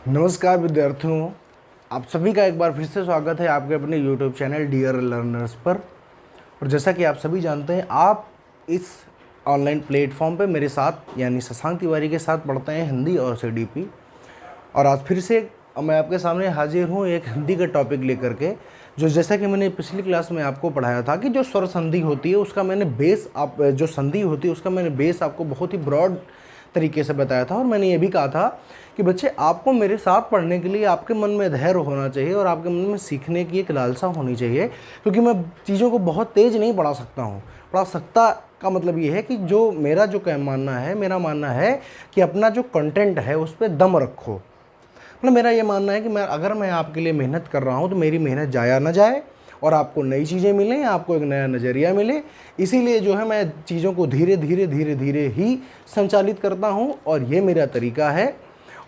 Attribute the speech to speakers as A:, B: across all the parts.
A: नमस्कार विद्यार्थियों, आप सभी का एक बार फिर से स्वागत है आपके अपने YouTube चैनल डियर लर्नर्स पर। और जैसा कि आप सभी जानते हैं, आप इस ऑनलाइन प्लेटफॉर्म पे मेरे साथ यानी शशांक तिवारी के साथ पढ़ते हैं हिंदी और CDP। और आज फिर से मैं आपके सामने हाजिर हूँ एक हिंदी का टॉपिक लेकर के, जो जैसा कि मैंने पिछली क्लास में आपको पढ़ाया था कि जो स्वर संधि होती है उसका मैंने बेस आप जो संधि होती है उसका मैंने बेस आपको बहुत ही ब्रॉड तरीके से बताया था। और मैंने ये भी कहा था कि बच्चे, आपको मेरे साथ पढ़ने के लिए आपके मन में धैर्य होना चाहिए और आपके मन में सीखने की एक लालसा होनी चाहिए, क्योंकि मैं चीज़ों को बहुत तेज़ नहीं पढ़ा सकता हूँ। पढ़ा सकता का मतलब ये है कि जो मेरा मेरा मानना है कि अपना जो कंटेंट है उस पर दम रखो। मतलब मेरा ये मानना है कि अगर मैं आपके लिए मेहनत कर रहा हूँ तो मेरी मेहनत जाया ना जाए और आपको नई चीज़ें मिलें, आपको एक नया नज़रिया मिले। इसीलिए जो है मैं चीज़ों को धीरे धीरे ही संचालित करता हूँ और ये मेरा तरीका है।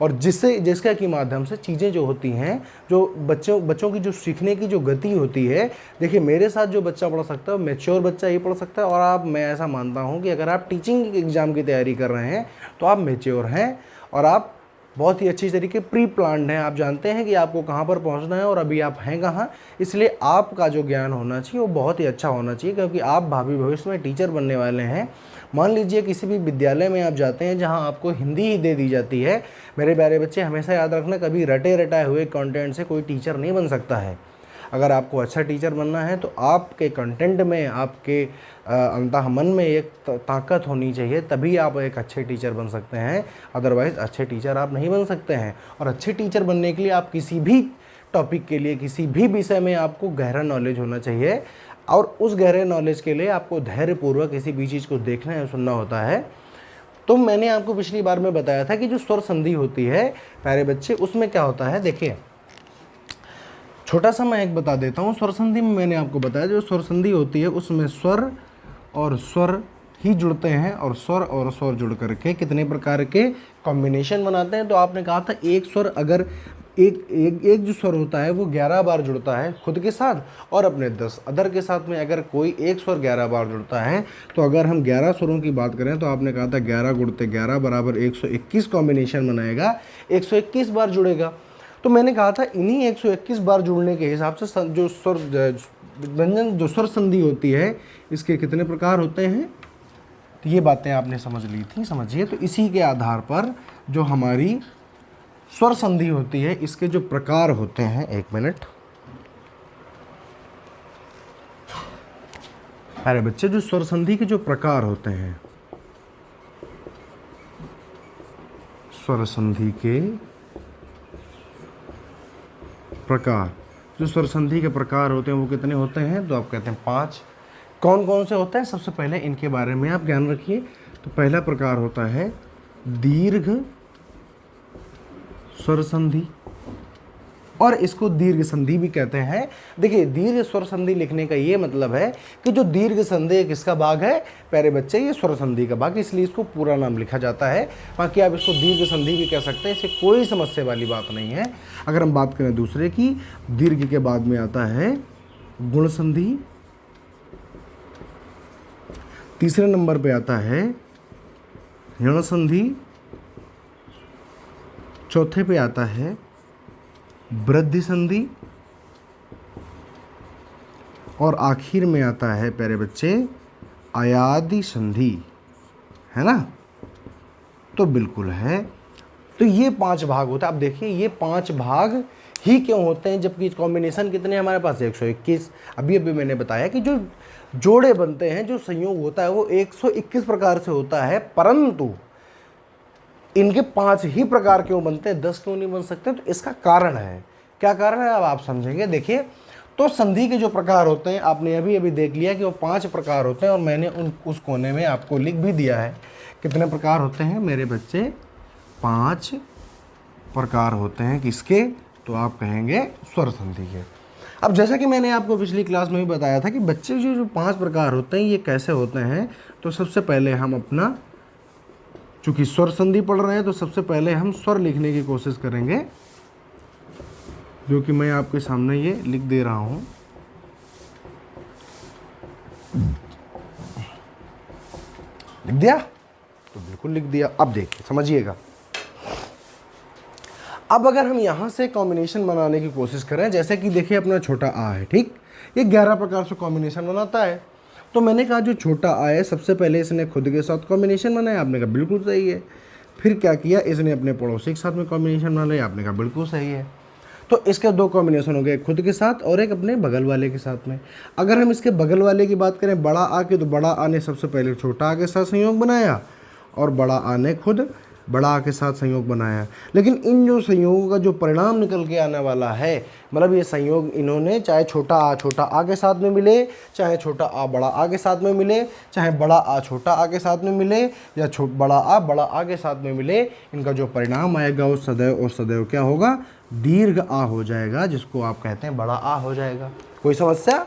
A: और जिसका कि माध्यम से चीज़ें जो होती हैं, जो बच्चों की जो सीखने की जो गति होती है, देखिए मेरे साथ जो बच्चा पढ़ सकता है मैच्योर बच्चा ही पढ़ सकता है। और मैं ऐसा मानता हूँ कि अगर आप टीचिंग एग्ज़ाम की तैयारी कर रहे हैं तो आप मैच्योर हैं और आप बहुत ही अच्छी तरीके प्री प्लान्ड हैं। आप जानते हैं कि आपको कहाँ पर पहुँचना है और अभी आप हैं कहाँ। इसलिए आपका जो ज्ञान होना चाहिए वो बहुत ही अच्छा होना चाहिए, क्योंकि आप भावी भविष्य में टीचर बनने वाले हैं। मान लीजिए किसी भी विद्यालय में आप जाते हैं जहाँ आपको हिंदी ही दे दी जाती है। मेरे प्यारे बच्चे, हमेशा याद रखना, कभी रटे रटाए हुए कंटेंट से कोई टीचर नहीं बन सकता है। अगर आपको अच्छा टीचर बनना है तो आपके कंटेंट में, आपके अंतः मन में एक ताकत होनी चाहिए, तभी आप एक अच्छे टीचर बन सकते हैं। अदरवाइज़ अच्छे टीचर आप नहीं बन सकते हैं। और अच्छे टीचर बनने के लिए आप किसी भी टॉपिक के लिए, किसी भी विषय में आपको गहरा नॉलेज होना चाहिए। और उस गहरे नॉलेज के लिए आपको धैर्यपूर्वक किसी भी चीज़ को देखना या सुनना होता है। तो मैंने आपको पिछली बार में बताया था कि जो स्वर संधि होती है प्यारे बच्चे, उसमें क्या होता है। देखिए छोटा सा मैं एक बता देता हूँ। स्वर संधि में मैंने आपको बताया जो स्वर संधि होती है उसमें स्वर और स्वर ही जुड़ते हैं और स्वर जुड़ करके कितने प्रकार के कॉम्बिनेशन बनाते हैं। तो आपने कहा था एक स्वर अगर एक जो स्वर होता है वो 11 बार जुड़ता है खुद के साथ और अपने 10 अदर के साथ में। अगर कोई एक स्वर 11 बार जुड़ता है तो अगर हम 11 स्वरों की बात करें तो आपने कहा था 11 गुणते 11 बराबर 121 कॉम्बिनेशन बनाएगा, 121 बार जुड़ेगा। तो मैंने कहा था इन्हीं 121 बार जुड़ने के हिसाब से जो स्वर व्यंजन जो स्वर संधि होती है इसके कितने प्रकार होते हैं। तो ये बातें आपने समझ ली थी, समझिए। तो इसी के आधार पर जो हमारी स्वर संधि होती है इसके जो प्रकार होते हैं, एक मिनट अरे बच्चे, जो स्वर संधि के जो प्रकार होते हैं, स्वर संधि के प्रकार, जो स्वर संधि के प्रकार होते हैं वो कितने होते हैं। तो आप कहते हैं 5। कौन कौन से होते हैं, सबसे पहले इनके बारे में आप ज्ञान रखिए। तो पहला प्रकार होता है दीर्घ स्वर संधि, और इसको दीर्घ संधि भी कहते हैं। देखिए दीर्घ स्वर संधि लिखने का ये मतलब है कि जो दीर्घ संधि किसका भाग है प्यारे बच्चे, ये स्वर संधि का भाग, इसलिए इसको पूरा नाम लिखा जाता है। बाकी आप इसको दीर्घ संधि भी कह सकते हैं, इससे कोई समस्या वाली बात नहीं है। अगर हम बात करें दूसरे की, दीर्घ के बाद में आता है गुण संधि, तीसरे नंबर पे आता है ऋण संधि, चौथे पे आता है वृद्धि संधि, और आखिर में आता है प्यारे बच्चे अयादि संधि, है ना। तो बिल्कुल है। तो ये 5 भाग होता है। अब देखिए ये 5 भाग ही क्यों होते हैं, जबकि कॉम्बिनेशन कितने हैं हमारे पास, 121। अभी मैंने बताया कि जो जोड़े बनते हैं, जो संयोग होता है वो 121 प्रकार से होता है, परंतु इनके 5 ही प्रकार क्यों बनते हैं, 10 क्यों नहीं बन सकते। तो इसका कारण है। क्या कारण है अब आप समझेंगे। देखिए तो संधि के जो प्रकार होते हैं आपने अभी देख लिया कि वो 5 प्रकार होते हैं, और मैंने उस कोने में आपको लिख भी दिया है कितने प्रकार होते हैं मेरे बच्चे। 5 प्रकार होते हैं किसके, तो आप कहेंगे स्वर संधि के। अब जैसा कि मैंने आपको पिछली क्लास में भी बताया था कि बच्चे जो 5 प्रकार होते हैं ये कैसे होते हैं। तो सबसे पहले हम अपना, चूंकि स्वर संधि पढ़ रहे हैं तो सबसे पहले हम स्वर लिखने की कोशिश करेंगे, जो कि मैं आपके सामने ये लिख दे रहा हूं। लिख दिया, तो बिल्कुल लिख दिया। अब देखिए समझिएगा, अब अगर हम यहाँ से कॉम्बिनेशन बनाने की कोशिश करें, जैसे कि देखिए अपना छोटा आ है, ठीक, ये 11 प्रकार से कॉम्बिनेशन बनाता है। तो मैंने कहा जो छोटा आ है सबसे पहले इसने खुद के साथ कॉम्बिनेशन बनाया, आपने कहा बिल्कुल सही है। फिर क्या किया, इसने अपने पड़ोसी के साथ में कॉम्बिनेशन बना लिया, आपने कहा बिल्कुल सही है। तो इसके दो कॉम्बिनेशन हो गए, एक खुद के साथ और एक अपने बगल वाले के साथ में। अगर हम इसके बगल वाले की बात करें बड़ा आ की, तो बड़ा आ ने सबसे पहले छोटा आ के साथ संयोग बनाया और बड़ा आ ने खुद बड़ा आ के साथ संयोग बनाया। लेकिन इन जो संयोगों का जो परिणाम निकल के आने वाला है, मतलब ये संयोग इन्होंने चाहे छोटा आ के साथ में मिले, चाहे छोटा आ बड़ा आ के साथ में मिले, चाहे बड़ा आ छोटा आ के साथ में मिले, या बड़ा आ के साथ में मिले, इनका जो परिणाम आएगा वो सदैव और सदैव क्या होगा, दीर्घ आ हो जाएगा, जिसको आप कहते हैं बड़ा आ हो जाएगा। कोई समस्या?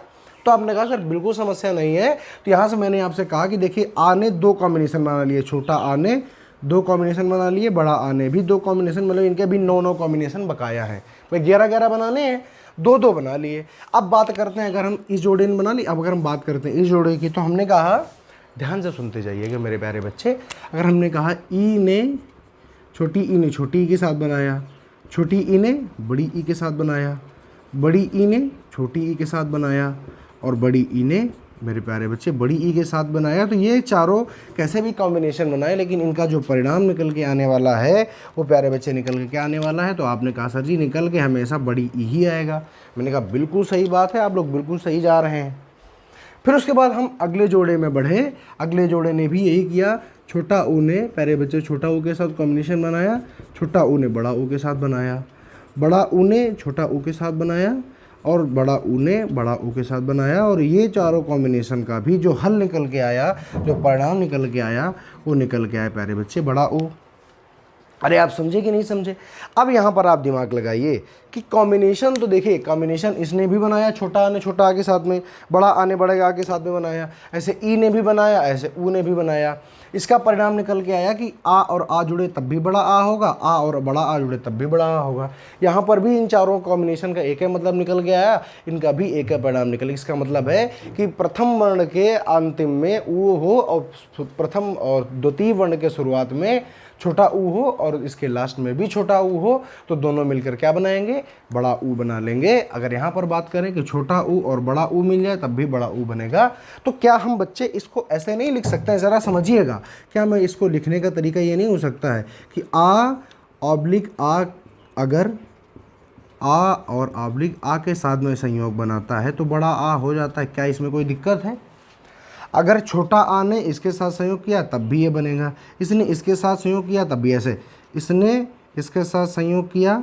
A: तो आपने कहा सर बिल्कुल समस्या नहीं है। तो यहाँ से मैंने आपसे कहा कि देखिए आ ने दो कॉम्बिनेशन बना लिए, छोटा आ ने दो कॉम्बिनेशन बना लिए, बड़ा आ ने भी दो कॉम्बिनेशन, मतलब इनके भी 9 कॉम्बिनेशन बकाया है। भाई 11 बनाने हैं, 2 बना लिए। अब बात करते हैं, अगर हम इस जोड़े ने बना ली, अब अगर हम बात करते हैं इस जोड़े की, तो हमने कहा, ध्यान से सुनते जाइएगा मेरे प्यारे बच्चे, अगर हमने कहा ई ने छोटी ई के साथ बनाया, छोटी ई ने बड़ी ई के साथ बनाया, बड़ी ई ने छोटी ई के साथ बनाया, और बड़ी ई ने मेरे प्यारे बच्चे बड़ी ई के साथ बनाया, तो ये चारों कैसे भी कॉम्बिनेशन बनाए, लेकिन इनका जो परिणाम निकल के आने वाला है वो प्यारे बच्चे निकल के क्या आने वाला है। तो आपने कहा सर जी निकल के हमेशा बड़ी ई ही आएगा। मैंने कहा बिल्कुल सही बात है, आप लोग बिल्कुल सही जा रहे हैं। फिर उसके बाद हम अगले जोड़े में बढ़े। अगले जोड़े ने भी यही किया, छोटा ऊ ने प्यारे बच्चे छोटा ऊ के साथ कॉम्बिनेशन बनाया, छोटा ऊ ने बड़ा ऊ के साथ बनाया, बड़ा ऊ ने छोटा ऊ के साथ बनाया, और बड़ा ऊ ने बड़ा ऊ के साथ बनाया, और ये चारों कॉम्बिनेशन का भी जो हल निकल के आया, जो परिणाम निकल के आया, वो निकल के आया प्यारे बच्चे बड़ा ऊ। अरे आप समझे कि नहीं समझे? अब यहाँ पर आप दिमाग लगाइए कि कॉम्बिनेशन तो देखिए, कॉम्बिनेशन इसने भी बनाया, छोटा आ ने छोटा आ के साथ में, बड़ा आ ने बड़े आ के साथ में बनाया, ऐसे ई ने भी बनाया, ऐसे ऊ ने भी बनाया। इसका परिणाम निकल के आया कि आ और आ जुड़े तब भी बड़ा आ होगा, आ और बड़ा आ जुड़े तब भी बड़ा आ होगा। यहाँ पर भी इन चारों कॉम्बिनेशन का एक है मतलब निकल के आया, इनका भी एक है परिणाम निकल। इसका मतलब है कि प्रथम वर्ण के अंतिम में ऊ हो और प्रथम और द्वितीय वर्ण के शुरुआत में छोटा ऊ हो, और इसके लास्ट में भी छोटा ऊ हो, तो दोनों मिलकर क्या बनाएंगे, बड़ा ऊ बना लेंगे। अगर यहाँ पर बात करें कि छोटा ऊ और बड़ा ऊ मिल जाए तब भी बड़ा ऊ बनेगा। तो क्या हम बच्चे इसको ऐसे नहीं लिख सकते हैं? ज़रा समझिएगा, क्या मैं इसको लिखने का तरीका ये नहीं हो सकता है कि आ ऑब्लिक आ, अगर आ और ऑब्लिक आ के साथ में संयोग बनाता है तो बड़ा आ हो जाता है? क्या इसमें कोई दिक्कत है? अगर छोटा आ ने इसके साथ संयोग किया तब भी ये बनेगा, इसने इसके साथ संयोग किया तब भी ऐसे, इसने इसके साथ संयोग किया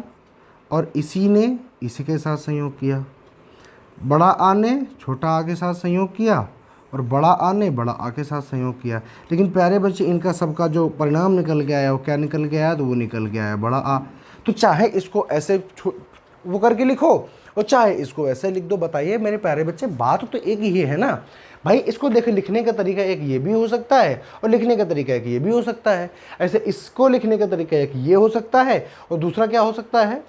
A: और इसी ने इसी के साथ संयोग किया, बड़ा आ ने छोटा आ के साथ संयोग किया और बड़ा आ ने बड़ा आ के साथ संयोग किया। लेकिन प्यारे बच्चे इनका सबका जो परिणाम निकल के आया वो क्या निकल के आया, तो वो निकल के आया बड़ा आ। तो चाहे इसको ऐसे वो करके लिखो और चाहे इसको ऐसे लिख दो। बताइए मेरे प्यारे बच्चे, बात तो एक ही है ना भाई। इसको देख, लिखने का तरीका एक ये भी हो सकता है और लिखने का तरीका एक ये भी हो सकता है। ऐसे इसको लिखने का तरीका एक ये हो सकता है और दूसरा क्या हो सकता है,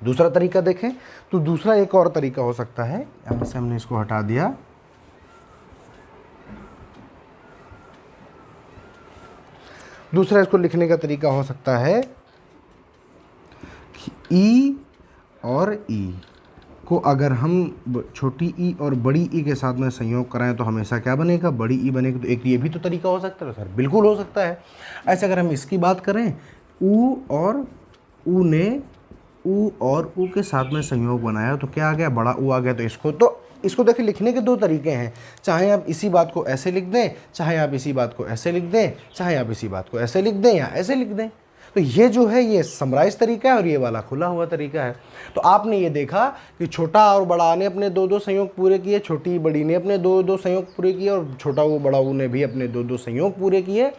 A: दूसरा तरीका देखें तो दूसरा एक और तरीका हो सकता है। यहाँ से हमने इसको हटा दिया, दूसरा इसको लिखने का तरीका हो सकता है कि ई और ई को अगर हम छोटी ई और बड़ी ई के साथ में संयोग कराएं तो हमेशा क्या बनेगा, बड़ी ई बनेगी। तो एक ये भी तो तरीका हो सकता है सर, बिल्कुल हो सकता है। ऐसे अगर हम इसकी बात करें, ऊ और ऊ ने ऊ और ऊ के साथ में संयोग बनाया तो क्या आ गया, बड़ा ऊ आ गया। तो इसको देखिए लिखने के दो तरीके हैं, चाहे आप इसी बात को ऐसे लिख दें, चाहे आप इसी बात को ऐसे लिख दें, चाहे आप इसी बात को ऐसे लिख दें या ऐसे लिख दें। तो ये जो है ये समराइज तरीका है और ये वाला खुला हुआ तरीका है। तो आपने ये देखा कि छोटा और बड़ा ने अपने 2-2 संयोग पूरे किए, छोटी बड़ी ने अपने 2-2 संयोग पूरे किए और छोटा वो बड़ा ऊ ने भी अपने 2-2 संयोग पूरे किए।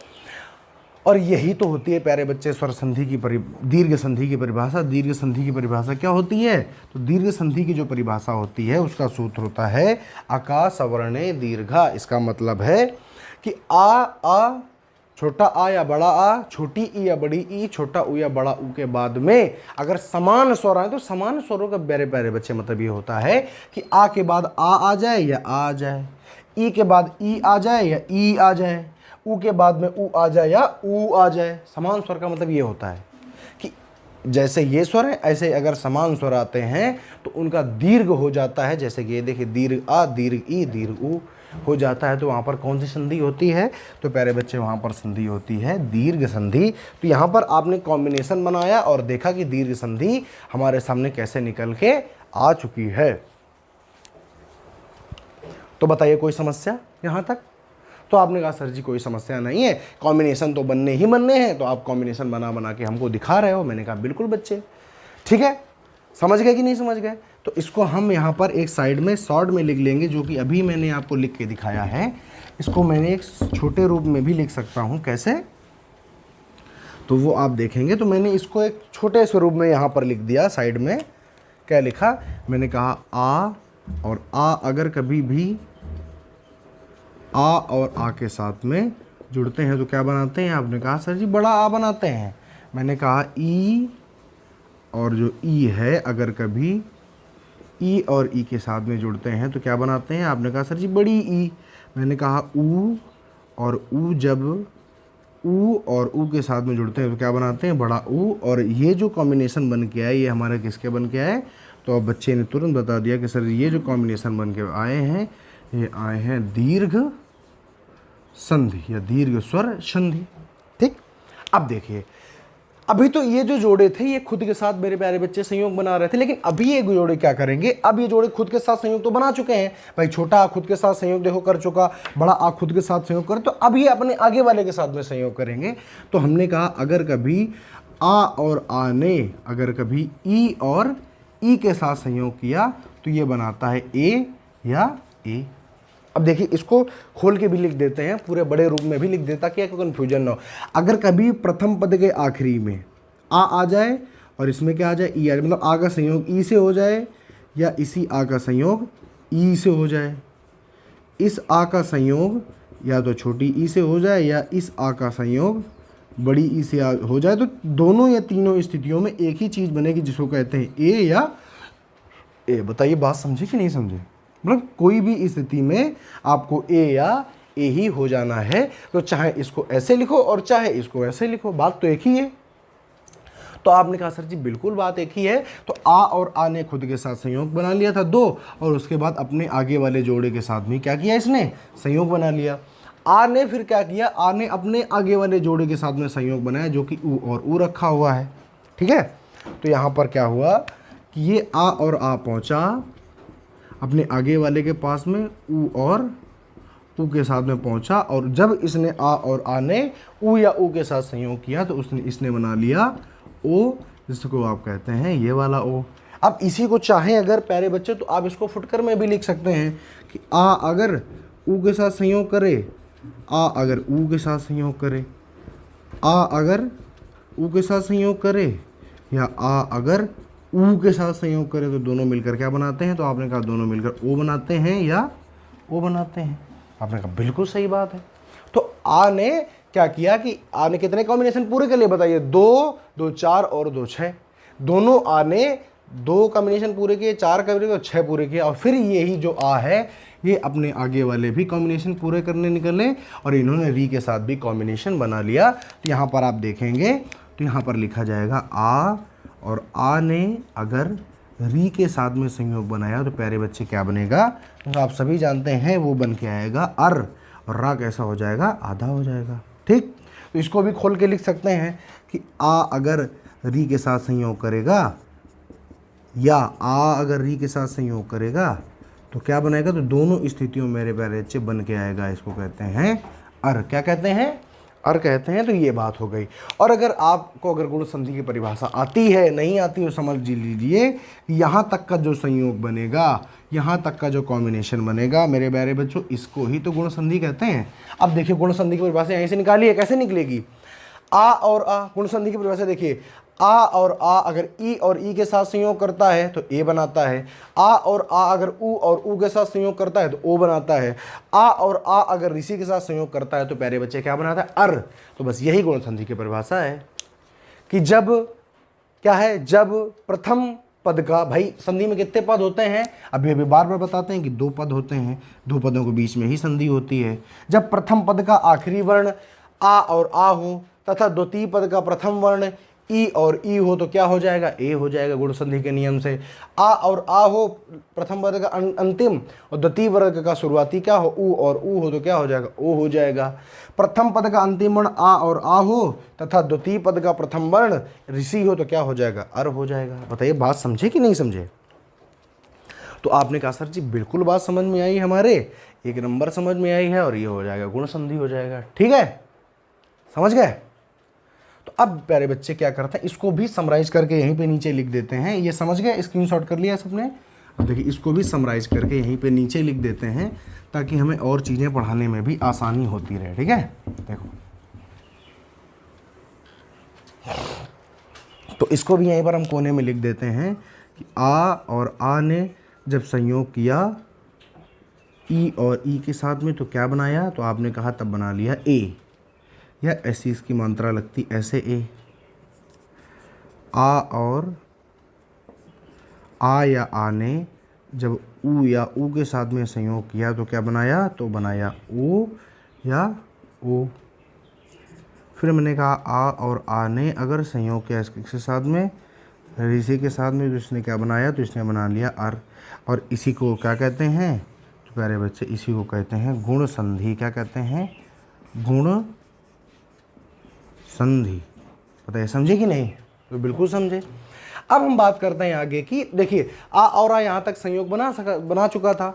A: और यही तो होती है प्यारे बच्चे स्वर संधि की दीर्घ संधि की परिभाषा। दीर्घ संधि की परिभाषा क्या होती है, तो दीर्घ संधि की जो परिभाषा होती है उसका सूत्र होता है आकाश अवर्णे दीर्घा। इसका मतलब है कि आ छोटा आ या बड़ा आ, छोटी ई या बड़ी ई, छोटा ऊ या बड़ा ऊ के बाद में अगर समान स्वर आए तो समान स्वरों का प्यारे प्यारे बच्चे मतलब ये होता है कि आ के बाद आ जाए या आ जाए, ई के बाद ई आ जाए या ई आ जाए, ऊ के बाद में ऊ आ जाए या ऊ आ जाए। समान स्वर का मतलब ये होता है कि जैसे ये स्वर है ऐसे अगर समान स्वर आते हैं तो उनका दीर्घ हो जाता है। जैसे कि ये देखिए दीर्घ आ, दीर्घ ई, दीर्घ ऊ हो जाता है, तो वहाँ पर कौन सी संधि होती है? तो प्यारे बच्चे वहाँ पर संधि होती है दीर्घ संधि। तो यहाँ पर आपने कॉम्बिनेशन बनाया और देखा कि दीर्घ संधि हमारे सामने कैसे निकल के आ चुकी है। तो बताइए कोई समस्या यहाँ तक? तो आपने कहा सर जी कोई समस्या नहीं है, कॉम्बिनेशन तो बनने ही बनने हैं, तो आप कॉम्बिनेशन बना बना के हमको दिखा रहे हो। मैंने कहा बिल्कुल बच्चे, ठीक है, समझ गए कि नहीं समझ गए? तो इसको हम यहाँ पर एक साइड में शॉर्ट में लिख लेंगे, जो कि अभी मैंने आपको लिख के दिखाया है। इसको मैंने एक छोटे रूप में भी लिख सकता हूँ, कैसे? तो वो आप देखेंगे। तो मैंने इसको एक छोटे से रूप में यहाँ पर लिख दिया साइड में। क्या लिखा? मैंने कहा आ और आ अगर कभी भी आ और आ के साथ में जुड़ते हैं तो क्या बनाते हैं? आपने कहा सर जी बड़ा आ बनाते हैं। मैंने कहा ई और जो ई है अगर कभी ई और ई के साथ में जुड़ते हैं तो क्या बनाते हैं? आपने कहा सर जी बड़ी ई। मैंने कहा ऊ और ऊ जब ऊ और ऊ के साथ में जुड़ते हैं तो क्या बनाते हैं? बड़ा ऊ। और ये जो कॉम्बिनेशन बन के आए ये हमारे किसके बन के आए? तो अब बच्चे ने तुरंत बता दिया कि सर ये जो कॉम्बिनेशन बन के आए हैं ये आए हैं दीर्घ संधि या दीर्घ स्वर संधि। ठीक, अब देखिए, अभी तो ये जो जोड़े थे ये खुद के साथ मेरे प्यारे बच्चे संयोग बना रहे थे, लेकिन अभी ये जोड़े क्या करेंगे? अब ये जोड़े खुद के साथ संयोग तो बना चुके हैं भाई। छोटा आ खुद के साथ संयोग देखो कर चुका, बड़ा आ खुद के साथ संयोग कर, तो अब ये अपने आगे वाले के साथ में संयोग करेंगे। तो हमने कहा अगर कभी आ और आ ने अगर कभी ई और ई के साथ संयोग किया तो ये बनाता है ए या ए। अब देखिए इसको खोल के भी लिख देते हैं, पूरे बड़े रूप में भी लिख देता कि कोई कन्फ्यूजन ना हो। अगर कभी प्रथम पद के आखिरी में आ जाए और इसमें क्या आ जाए? ई आ जाए, मतलब आ का संयोग ई से हो जाए या इसी आ का संयोग ई से हो जाए। इस आ का संयोग या तो छोटी ई से हो जाए या इस आ का संयोग बड़ी ई से हो जाए, तो दोनों या तीनों स्थितियों में एक ही चीज़ बनेगी जिसको कहते हैं ए या ए। बताइए बात समझे कि नहीं समझे? मतलब कोई भी स्थिति में आपको ए या ए ही हो जाना है, तो चाहे इसको ऐसे लिखो और चाहे इसको ऐसे लिखो, बात तो एक ही है। तो आपने कहा सर जी बिल्कुल बात एक ही है। तो आ और आ ने खुद के साथ संयोग बना लिया था दो, और उसके बाद अपने आगे वाले जोड़े के साथ में क्या किया? इसने संयोग बना लिया। आ ने फिर क्या किया? आ ने अपने आगे वाले जोड़े के साथ में संयोग बनाया, जो कि ऊ और ऊ रखा हुआ है। ठीक है, तो यहाँ पर क्या हुआ कि ये आ और आ पहुँचा अपने आगे वाले के पास में, ऊ और ऊ के साथ में पहुंचा, और जब इसने आ और आ ने ऊ या ऊ के साथ संयोग किया तो इसने बना लिया ओ, जिसको आप कहते हैं ये वाला ओ। अब इसी को चाहे अगर प्यारे बच्चे तो आप इसको फुटकर में भी लिख सकते हैं कि आ अगर ऊ के साथ संयोग करे, आ अगर ऊ के साथ संयोग करे, आ अगर ऊ के साथ संयोग करे या आ अगर ऊ के साथ संयोग करे, तो दोनों मिलकर क्या बनाते हैं? तो आपने कहा दोनों मिलकर ओ बनाते हैं या ओ बनाते हैं। आपने कहा बिल्कुल सही बात है। तो आ ने क्या किया कि आ ने कितने कॉम्बिनेशन पूरे कर लिए? बताइए, 2, 2 4 और 2 6। दोनों आ ने 2 कॉम्बिनेशन पूरे किए, 4 पूरे किए, 6 पूरे किए, और फिर यही जो आ है ये अपने आगे वाले भी कॉम्बिनेशन पूरे करने निकले, और इन्होंने री के साथ भी कॉम्बिनेशन बना लिया। तो यहाँ पर आप देखेंगे तो यहाँ पर लिखा जाएगा आ, और आ ने अगर री के साथ में संयोग बनाया तो प्यारे बच्चे क्या बनेगा? तो आप सभी जानते हैं वो बन के आएगा अर, और रा कैसा हो जाएगा? आधा हो जाएगा। ठीक, तो इसको भी खोल के लिख सकते हैं कि आ अगर री के साथ संयोग करेगा या आ अगर री के साथ संयोग करेगा तो क्या बनाएगा? तो दोनों स्थितियों मेरे प्यारे बच्चे बन के आएगा। इसको कहते हैं अर। क्या कहते हैं? अर कहते हैं। तो ये बात हो गई। और अगर आपको अगर गुण संधि की परिभाषा आती है, नहीं आती हो, समझ लीजिए यहाँ तक का जो संयोग बनेगा, यहाँ तक का जो कॉम्बिनेशन बनेगा मेरे प्यारे बच्चों, इसको ही तो गुण संधि कहते हैं। अब देखिए गुण संधि की परिभाषा यहीं से निकालिए, कैसे निकलेगी? आ और आ, गुण संधि की परिभाषा देखिए, आ और आ अगर ई और ई के साथ संयोग करता है तो ए बनाता है। आ और आ अगर ऊ और ऊ के साथ संयोग करता है तो ओ बनाता है। आ और आ अगर ऋषि के साथ संयोग करता है तो प्यारे बच्चे क्या बनाता है? अर। तो बस यही गुण संधि की परिभाषा है कि जब क्या है, जब प्रथम पद का, भाई संधि में कितने पद होते हैं? अभी अभी बार बार बताते हैं कि 2 पद होते हैं, 2 पदों के बीच में ही संधि होती है। जब प्रथम पद का आखिरी वर्ण आ और आ हो तथा द्वितीय पद का प्रथम वर्ण ई और ई हो तो क्या हो जाएगा, ए हो जाएगा गुण संधि के नियम से। आ और आ हो प्रथम वर्ग का अंतिम और द्वितीय वर्ग का शुरुआती क्या हो, ऊ और ऊ हो तो क्या हो जाएगा, ओ हो जाएगा। प्रथम पद का अंतिम वर्ण आ और आ हो तथा द्वितीय पद का प्रथम वर्ण ऋषि हो तो क्या हो जाएगा, अर हो जाएगा। बताइए बात समझे कि नहीं समझे। तो आपने कहा सर जी बिल्कुल बात समझ में आई, हमारे एक नंबर समझ में आई है, और ये हो जाएगा गुण संधि हो जाएगा। ठीक है, समझ गए। तो अब प्यारे बच्चे क्या करते हैं, इसको भी समराइज करके यहीं पे नीचे लिख देते हैं। ये समझ गए, स्क्रीनशॉट कर लिया सबने। अब देखिए इसको भी समराइज करके यहीं पे नीचे लिख देते हैं ताकि हमें और चीज़ें पढ़ाने में भी आसानी होती रहे। ठीक है, देखो तो इसको भी यहीं पर हम कोने में लिख देते हैं कि आ और आ ने जब संयोग किया ई और ई के साथ में तो क्या बनाया, तो आपने कहा तब बना लिया ए, या ऐसी इसकी मात्रा लगती ऐसे ए। आ और आ या आ ने जब ऊ या ऊ के साथ में संयोग किया तो क्या बनाया, तो बनाया ओ या ओ। फिर मैंने कहा आ और आ ने अगर संयोग किया इसके साथ में ऋषि के साथ में तो इसने क्या बनाया, तो इसने बना लिया अर। और इसी को क्या कहते हैं, तो प्यारे बच्चे इसी को कहते हैं गुण संधि। क्या कहते हैं, गुण संधि। पता है, समझे कि नहीं, तो बिल्कुल समझे। अब हम बात करते हैं आगे की। देखिए आ और आ यहाँ तक संयोग बना चुका था।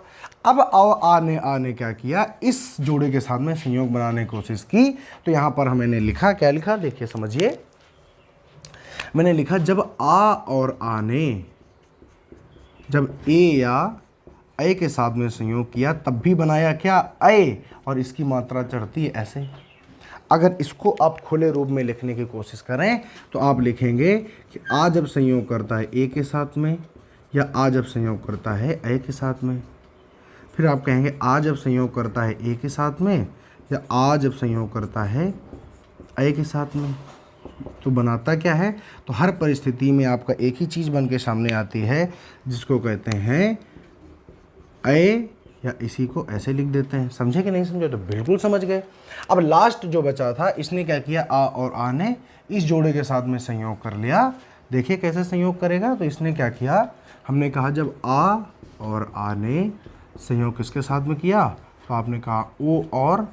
A: अब आ ने क्या किया, इस जोड़े के साथ में संयोग बनाने की कोशिश की। तो यहाँ पर मैंने लिखा, क्या लिखा देखिए समझिए, मैंने लिखा जब आ और आ ने जब ए या ए के साथ में संयोग किया तब भी बनाया क्या, ए, और इसकी मात्रा चढ़ती है ऐसे। अगर इसको आप खुले रूप में लिखने की कोशिश करें तो आप लिखेंगे कि आ जब संयोग करता है ए के साथ में, या आ जब संयोग करता है ए के साथ में। फिर आप कहेंगे आ जब संयोग करता है ए के साथ में, या आ जब संयोग करता है ए के साथ में। तो बनाता क्या है, तो हर परिस्थिति में आपका एक ही चीज़ बन के सामने आती है जिसको कहते हैं ए, या इसी को ऐसे लिख देते हैं। समझे कि नहीं समझे, तो बिल्कुल समझ गए। अब लास्ट जो बचा था इसने क्या किया, आ और आ ने इस जोड़े के साथ में संयोग कर लिया। देखिए कैसे संयोग करेगा, तो इसने क्या किया, हमने कहा जब आ और आ ने संयोग किसके साथ में किया, तो आपने कहा ओ और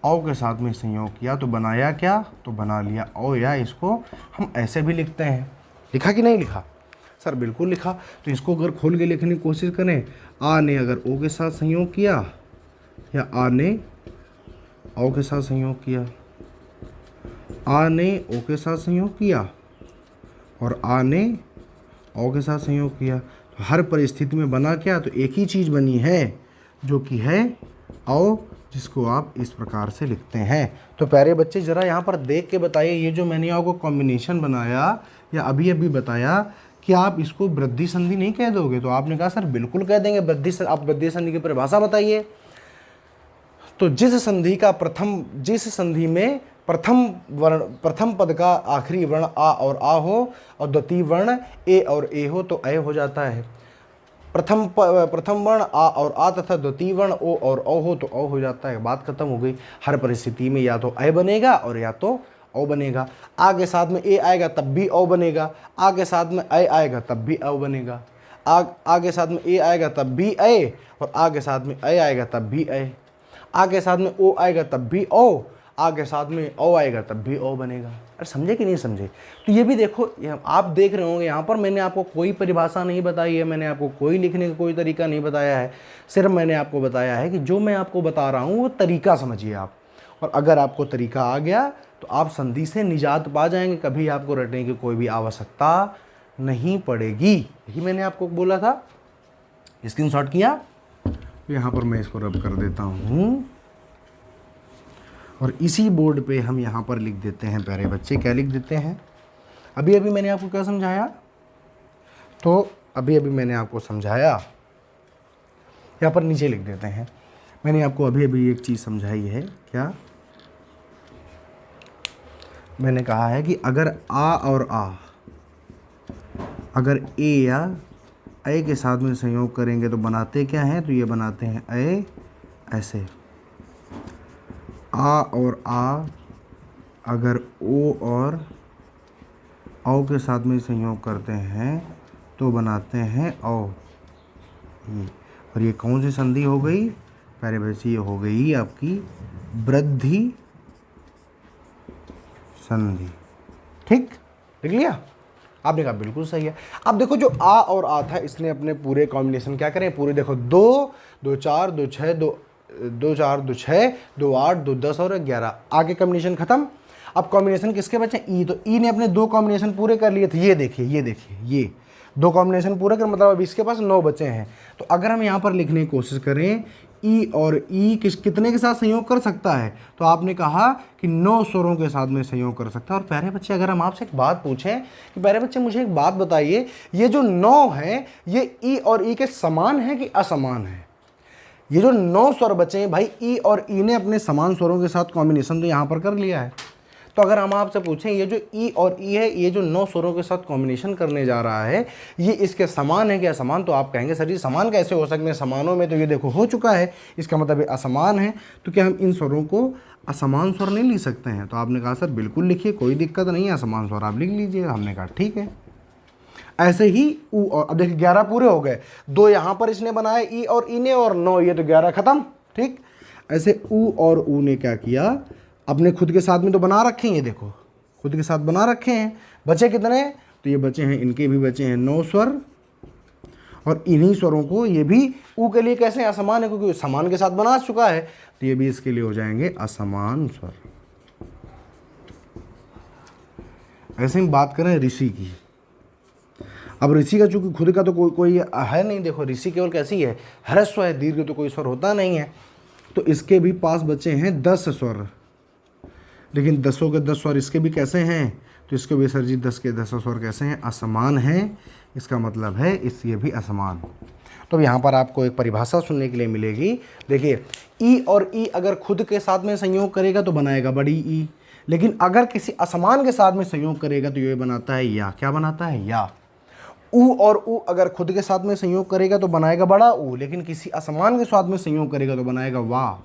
A: औ के साथ में संयोग किया तो बनाया क्या, तो बना लिया ओ, या इसको हम ऐसे भी लिखते हैं। लिखा कि नहीं लिखा, सर बिल्कुल लिखा। तो इसको अगर खोल के लिखने की कोशिश करें, आ ने अगर ओ के साथ संयोग किया, या आ ने ओ के साथ संयोग किया, आ ने ओ के साथ संयोग किया और आ ने ओ के साथ संयोग किया, तो हर परिस्थिति में बना क्या, तो एक ही चीज़ बनी है जो कि है ओ, जिसको आप इस प्रकार से लिखते हैं। तो प्यारे बच्चे ज़रा यहाँ पर देख के बताइए, ये जो मैंने आपको कॉम्बिनेशन बनाया या अभी अभी बताया, कि आप इसको वृद्धि संधि नहीं कह दोगे, तो आपने कहा सर बिल्कुल कह देंगे। आप वृद्धि संधि की परिभाषा बताइए। तो जिस संधि में प्रथम पद का आखिरी वर्ण आ और आ हो और द्वितीय वर्ण ए और ए हो तो ए हो जाता है। प्रथम वर्ण आ और आ तथा द्वितीय वर्ण ओ और ओ हो तो ओ हो जाता है। बात खत्म हो गई। हर परिस्थिति में या तो ए बनेगा और या तो ओ बनेगा। आ के साथ में ए आएगा तब भी ओ बनेगा, आ के साथ में ए आएगा तब भी ओ बनेगा, आ के साथ में ए आएगा तब भी ए, और आ के साथ में ए आएगा तब भी ए, आ के साथ में ओ आएगा तब भी ओ, आ के साथ में ओ आएगा तब भी ओ बनेगा। अरे समझे कि नहीं समझे। तो ये भी देखो, आप देख रहे होंगे यहाँ पर मैंने आपको कोई परिभाषा नहीं बताई है, मैंने आपको कोई लिखने का कोई तरीका नहीं बताया है। सिर्फ मैंने आपको बताया है कि जो मैं आपको बता रहा हूँ वो तरीका समझिए आप, और अगर आपको तरीका आ गया तो आप संधि से निजात पा जाएंगे। कभी आपको रटने की कोई भी आवश्यकता नहीं पड़ेगी। यही मैंने आपको बोला था। स्क्रीनशॉट किया, यहाँ पर मैं इसको रब कर देता हूँ और इसी बोर्ड पे हम यहाँ पर लिख देते हैं प्यारे बच्चे। क्या लिख देते हैं, अभी अभी मैंने आपको क्या समझाया, तो अभी अभी मैंने आपको समझाया, यहाँ पर नीचे लिख देते हैं। मैंने आपको अभी अभी एक चीज़ समझाई है। क्या मैंने कहा है कि अगर आ और आ अगर ए या ए के साथ में संयोग करेंगे तो बनाते क्या हैं, तो ये बनाते हैं ए ऐसे। आ और आ अगर ओ और औ के साथ में संयोग करते हैं तो बनाते हैं औ ये। और ये कौन सी संधि हो गई प्यारे बच्चे? ये हो गई आपकी वृद्धि संधि। ठीक, लिख लिया आपने? कहा बिल्कुल सही है। अब देखो जो आ और आ था इसने अपने पूरे कॉम्बिनेशन क्या करें पूरे, देखो 2 2 4 2 6 2 2 4 2 6 2 8 2 10 और 11, आगे कॉम्बिनेशन खत्म। अब कॉम्बिनेशन किसके बचे? ई। तो ई ने अपने 2 कॉम्बिनेशन पूरे कर लिए थे। ये देखिए ये 2 कॉम्बिनेशन पूरे कर, मतलब अब इसके पास 9 बचे हैं। तो अगर हम यहाँ पर लिखने की कोशिश करें ई और ई कितने के साथ संयोग कर सकता है, तो आपने कहा कि 9 स्वरों के साथ में संयोग कर सकता है। और प्यारे बच्चे अगर हम आपसे एक बात पूछें कि प्यारे बच्चे मुझे एक बात बताइए, ये जो 9 है ये ई और ई के समान है कि असमान है? ये जो 9 स्वर बचे हैं भाई, ई और ई ने अपने समान स्वरों के साथ कॉम्बिनेशन तो यहाँ पर कर लिया है। तो अगर हम आपसे पूछें ये जो ई और ई है, ये जो 9 स्वरों के साथ कॉम्बिनेशन करने जा रहा है, ये इसके समान है कि असमान? तो आप कहेंगे सर जी समान कैसे हो सकते हैं, समानों में तो ये देखो हो चुका है, इसका मतलब ये असमान है। तो क्या हम इन स्वरों को असमान स्वर नहीं लिख सकते हैं? तो आपने कहा सर बिल्कुल लिखिए, कोई दिक्कत नहीं है, असमान स्वर आप लिख लीजिए। हमने कहा ठीक है। ऐसे ही ऊ और, अब देखिए 11 पूरे हो गए, 2 यहाँ पर इसने बनाए ई और ई ने, और 9 ये तो 11 खत्म। ठीक, ऐसे ऊ और ऊ ने क्या किया, अपने खुद के साथ में तो बना रखे हैं, ये देखो खुद के साथ बना रखे हैं। बचे कितने? तो ये बचे हैं, इनके भी बचे हैं 9 स्वर, और इन्हीं स्वरों को ये भी ऊ के लिए कैसे असमान है, क्योंकि समान के साथ बना चुका है, तो ये भी इसके लिए हो जाएंगे असमान स्वर। ऐसे हम बात करें ऋषि की। अब ऋषि का चूंकि खुद का तो कोई है नहीं, देखो ऋषि केवल कैसी है, ह्रस्व है, दीर्घ तो कोई स्वर होता नहीं है। तो इसके भी पास बचे हैं 10 स्वर, लेकिन 10 के 10 स्वर इसके भी कैसे हैं? तो इसके भी सर जी 10 के 10 स्वर कैसे हैं? असमान हैं। इसका मतलब है ये भी असमान। तो यहाँ पर आपको एक परिभाषा सुनने के लिए मिलेगी। देखिए ई और ई अगर खुद के साथ में संयोग करेगा तो बनाएगा बड़ी ई, लेकिन अगर किसी असमान के साथ में संयोग करेगा तो ये बनाता है या। क्या बनाता है? या। ऊ और ऊ अगर खुद के साथ में संयोग करेगा तो बनाएगा बड़ा ऊ, लेकिन किसी असमान के साथ में संयोग करेगा तो बनाएगा वा।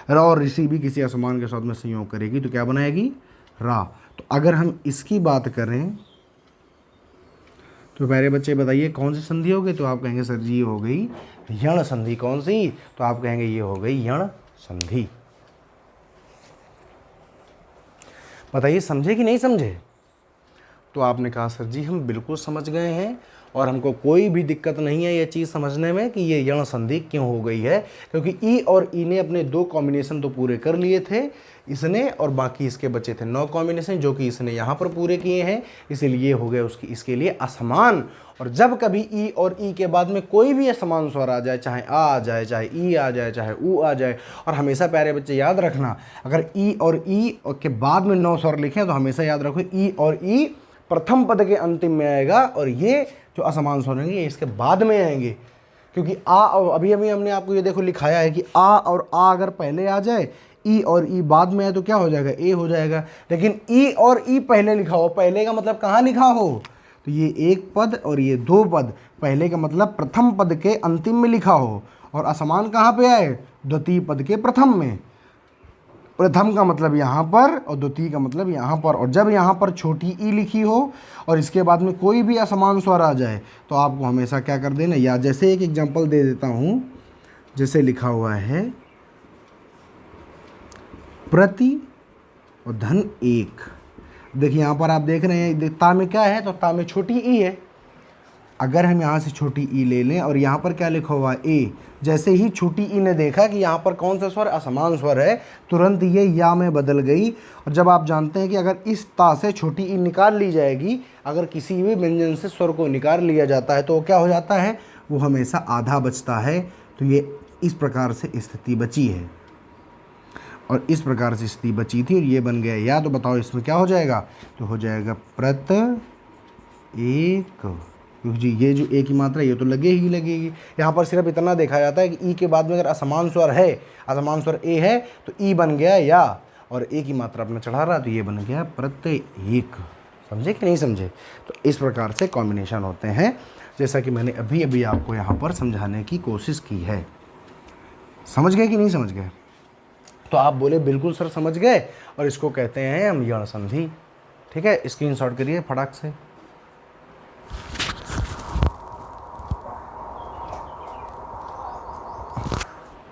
A: रा और ऋषि भी किसी असमान के साथ में संयोग करेगी तो क्या बनाएगी? रा। तो अगर हम इसकी बात करें तो प्यारे बच्चे बताइए कौन सी संधि हो गई? तो आप कहेंगे सर जी ये हो गई यण संधि। कौन सी? तो आप कहेंगे ये हो गई यण संधि। बताइए समझे कि नहीं समझे? तो आपने कहा सर जी हम बिल्कुल समझ गए हैं, और हमको कोई भी दिक्कत नहीं है ये चीज़ समझने में कि ये यण संधि क्यों हो गई है, क्योंकि ई और ई ने अपने 2 कॉम्बिनेशन तो पूरे कर लिए थे इसने, और बाकी इसके बचे थे 9 कॉम्बिनेशन जो कि इसने यहाँ पर पूरे किए हैं, इसीलिए हो गए इसके लिए असमान। और जब कभी ई और ई के बाद में कोई भी असमान स्वर आ जाए, चाहे आ जाए, चाहे ई आ जाए, चाहे ऊ आ जाए, और हमेशा प्यारे बच्चे याद रखना, अगर ई और ई के बाद में 9 स्वर लिखें तो हमेशा याद रखो ई और ई प्रथम पद के अंतिम में आएगा, और ये जो असमान स्वर होंगे ये इसके बाद में आएंगे। क्योंकि आ, और अभी हमने आपको ये देखो लिखाया है कि आ और आ अगर पहले आ जाए, ई और ई बाद में आए तो क्या हो जाएगा? ए हो जाएगा। लेकिन ई और ई पहले लिखा हो, पहले का मतलब कहाँ लिखा हो? तो ये 1 पद और ये 2 पद, पहले का मतलब प्रथम पद के अंतिम में लिखा हो, और असमान कहाँ पे आए? द्वितीय पद के प्रथम में। प्रथम का मतलब यहाँ पर और द्वितीय का मतलब यहाँ पर। और जब यहाँ पर छोटी ई लिखी हो और इसके बाद में कोई भी असमान स्वर आ जाए तो आपको हमेशा क्या कर देना, या जैसे एक एग्जांपल दे देता हूँ, जैसे लिखा हुआ है प्रति और धन 1। देखिए यहाँ पर आप देख रहे हैं ता में क्या है, तो ता में छोटी ई है। अगर हम यहाँ से छोटी ई ले लें और यहाँ पर क्या लिखा हुआ है? ए। जैसे ही छोटी ई ने देखा कि यहाँ पर कौन सा स्वर असमान स्वर है, तुरंत ये या में बदल गई। और जब आप जानते हैं कि अगर इस ता से छोटी ई निकाल ली जाएगी, अगर किसी भी व्यंजन से स्वर को निकाल लिया जाता है तो क्या हो जाता है? वो हमेशा आधा बचता है। तो ये इस प्रकार से स्थिति बची है, और इस प्रकार से स्थिति बची थी और ये बन गया या। तो बताओ इसमें क्या हो जाएगा? तो हो जाएगा प्रत 1, क्योंकि जी ये जो ए की मात्रा ये तो लगेगी। यहाँ पर सिर्फ इतना देखा जाता है कि ई के बाद में अगर असमान स्वर है, असमान स्वर ए है, तो ई बन गया या, और ए की मात्रा अपना चढ़ा रहा तो ये बन गया प्रत्यय 1। समझे कि नहीं समझे? तो इस प्रकार से कॉम्बिनेशन होते हैं, जैसा कि मैंने अभी आपको यहाँ पर समझाने की कोशिश की है। समझ गए कि नहीं समझ गए? तो आप बोले बिल्कुल सर समझ गए, और इसको कहते हैं हम यण संधि। ठीक है, स्क्रीनशॉट करिए फटाक से।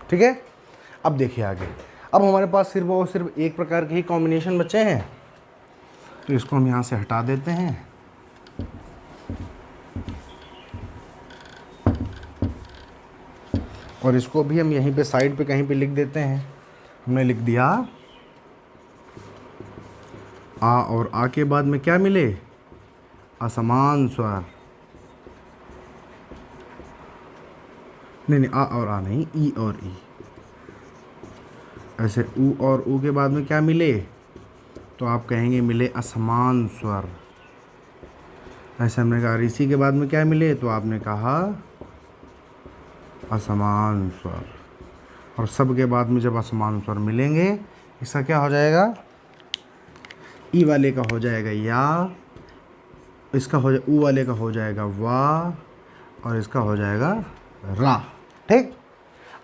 A: ठीक है, अब देखिए आगे। अब हमारे पास सिर्फ और सिर्फ एक प्रकार के ही कॉम्बिनेशन बचे हैं, तो इसको हम यहाँ से हटा देते हैं। और इसको भी हम यहीं पे साइड पे कहीं पे लिख देते हैं। हमने लिख दिया आ, और आ के बाद में क्या मिले, असमान स्वर। नहीं, आ और आ नहीं, ई और ई। ऐसे ऊ और ऊ के बाद में क्या मिले, तो आप कहेंगे मिले असमान स्वर। ऐसे हमने कहा ऋषि के बाद में क्या मिले, तो आपने कहा असमान स्वर। और सब के बाद में जब असमान स्वर मिलेंगे, इसका क्या हो जाएगा, ई वाले का हो जाएगा या, इसका हो जाए ऊ वाले का हो जाएगा वाह, और इसका हो जाएगा रा। ठीक,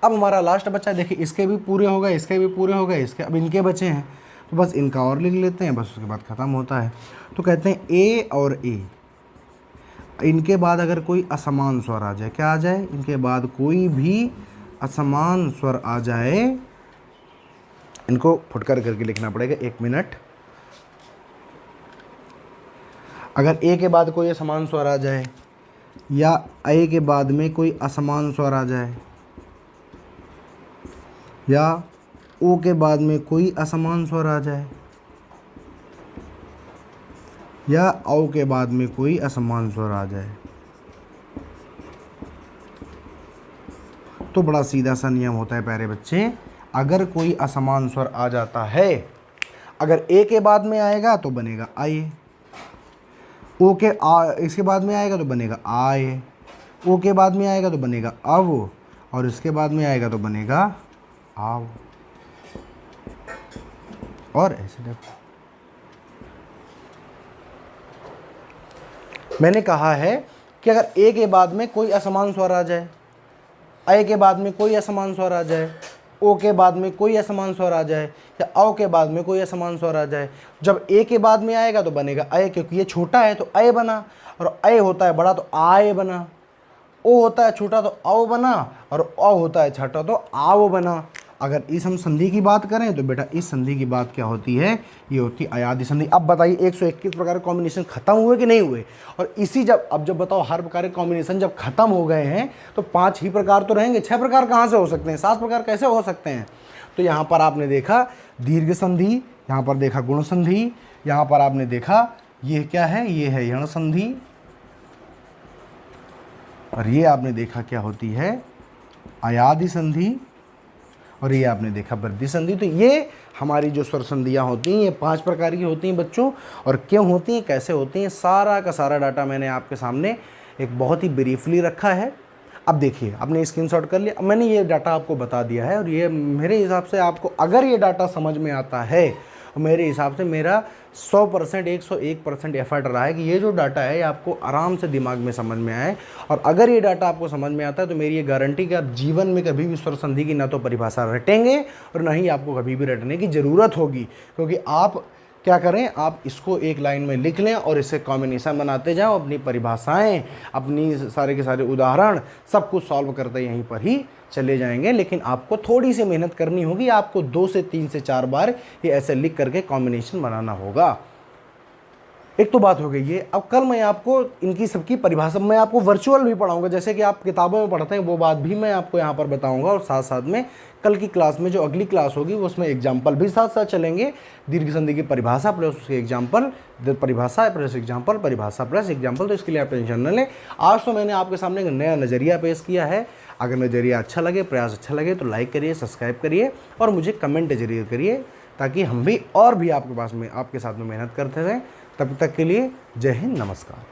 A: अब हमारा लास्ट बच्चा देखिए, इसके भी पूरे हो गए, इसके भी पूरे हो गए, इसके अब इनके बचे हैं, तो बस इनका और लिख लेते हैं, बस उसके बाद ख़त्म होता है। तो कहते हैं ए और ए, इनके बाद अगर कोई असमान स्वर आ जाए, क्या आ जाए, इनके बाद कोई भी असमान स्वर आ जाए, इनको फुटकर करके लिखना पड़ेगा, 1 मिनट। अगर ए के बाद कोई असमान स्वर आ जाए, या ए के बाद में कोई असमान स्वर आ जाए, या ओ के बाद में कोई असमान स्वर आ जाए, या औ के बाद में कोई असमान स्वर आ जाए, तो बड़ा सीधा सा नियम होता है प्यारे बच्चे। अगर कोई असमान स्वर आ जाता है, अगर ए के बाद में आएगा तो बनेगा आए, ओ के इसके बाद में आएगा तो बनेगा आए, ओ के बाद में आएगा तो बनेगा अव, और इसके बाद में आएगा तो बनेगा आव। और ऐसे देखो, मैंने कहा है कि अगर ए के बाद में कोई असमान स्वर आ जाए, ए के बाद में कोई असमान स्वर आ जाए, ओ के बाद में कोई असमान स्वर आ जाए, या औ के बाद में कोई असमान स्वर आ जाए, जब ए के बाद में आएगा तो बनेगा अय, क्योंकि ये छोटा है तो अय बना, और अय होता है बड़ा तो आय बना, ओ होता है छोटा तो औ बना, और औ होता है छोटा तो आव बना। अगर इस हम संधि की बात करें तो बेटा इस संधि की बात क्या होती है, ये होती है अयादि संधि। अब बताइए 121 प्रकार के कॉम्बिनेशन खत्म हुए कि नहीं हुए, और इसी जब बताओ हर प्रकार के कॉम्बिनेशन जब खत्म हो गए हैं तो 5 ही प्रकार तो रहेंगे, 6 प्रकार कहाँ से हो सकते हैं, 7 प्रकार कैसे हो सकते हैं। तो यहाँ पर आपने देखा दीर्घ संधि, यहाँ पर देखा गुण संधि, यहाँ पर आपने देखा ये क्या है, ये है यण संधि, और ये आपने देखा क्या होती है अयादि संधि, और ये आपने देखा वृद्धि संधि। तो ये हमारी जो स्वर संधियाँ होती हैं ये 5 प्रकार की होती हैं बच्चों, और क्यों होती हैं, कैसे होती हैं, सारा का सारा डाटा मैंने आपके सामने एक बहुत ही ब्रीफली रखा है। अब देखिए, आपने स्क्रीनशॉट कर लिया, अब मैंने ये डाटा आपको बता दिया है, और ये मेरे हिसाब से आपको अगर ये डाटा समझ में आता है, मेरे हिसाब से मेरा 100% 101% एफर्ट रहा है कि ये जो डाटा है ये आपको आराम से दिमाग में समझ में आए। और अगर ये डाटा आपको समझ में आता है तो मेरी ये गारंटी कि आप जीवन में कभी भी स्वर संधि की ना तो परिभाषा रटेंगे और ना ही आपको कभी भी रटने की ज़रूरत होगी, क्योंकि आप क्या करें, आप इसको एक लाइन में लिख लें और इससे कॉम्बिनेशन बनाते जाओ, अपनी परिभाषाएं, अपनी सारे के सारे उदाहरण सब कुछ सॉल्व करते यहीं पर ही चले जाएंगे। लेकिन आपको थोड़ी सी मेहनत करनी होगी, आपको 2 से 3 से 4 बार ये ऐसे लिख करके कॉम्बिनेशन बनाना होगा। एक तो बात हो गई ये। अब कल मैं आपको इनकी सबकी परिभाषा, मैं आपको वर्चुअल भी पढ़ाऊंगा, जैसे कि आप किताबों में पढ़ते हैं वो बात भी मैं आपको यहाँ पर बताऊंगा, और साथ साथ में कल की क्लास में जो अगली क्लास होगी उसमें एग्जाम्पल भी साथ साथ चलेंगे। दीर्घ संधि की परिभाषा प्लस उसके एग्जाम्पल, परिभाषा प्लस एग्जाम्पल, परिभाषा प्लस एग्जाम्पल। तो इसके लिए आप टेंशन न लें। आज तो मैंने आपके सामने एक नया नज़रिया पेश किया है। अगर नज़रिया अच्छा लगे, प्रयास अच्छा लगे तो लाइक करिए, सब्सक्राइब करिए और मुझे कमेंट जरूर करिए, ताकि हम भी और भी आपके पास में आपके साथ में मेहनत करते रहें। तब तक के लिए जय हिंद, नमस्कार।